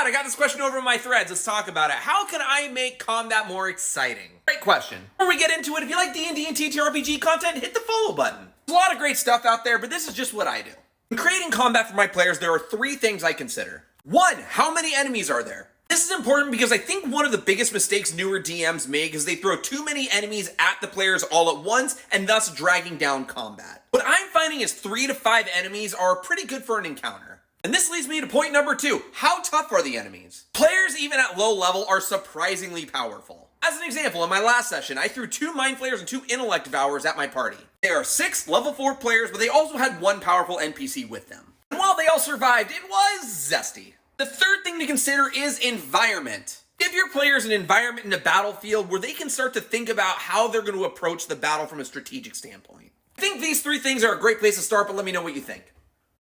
God, I got this question over in my threads. Let's talk about it. How can I make combat more exciting? Great question. Before we get into it, if you like D&D and TTRPG content, hit the follow button. There's a lot of great stuff out there, but this is just what I do. In creating combat for my players, there are 3 things I consider. 1, how many enemies are there? This is important because I think one of the biggest mistakes newer DMs make is they throw too many enemies at the players all at once and thus dragging down combat. What I'm finding is 3 to 5 enemies are pretty good for an encounter. And this leads me to point number 2. How tough are the enemies? Players even at low level are surprisingly powerful. As an example, in my last session, I threw 2 Mind Flayers and 2 Intellect Devourers at my party. There are 6 level 4 players, but they also had 1 powerful NPC with them. And while they all survived, it was zesty. The third thing to consider is environment. Give your players an environment in a battlefield where they can start to think about how they're going to approach the battle from a strategic standpoint. I think these 3 things are a great place to start, but let me know what you think.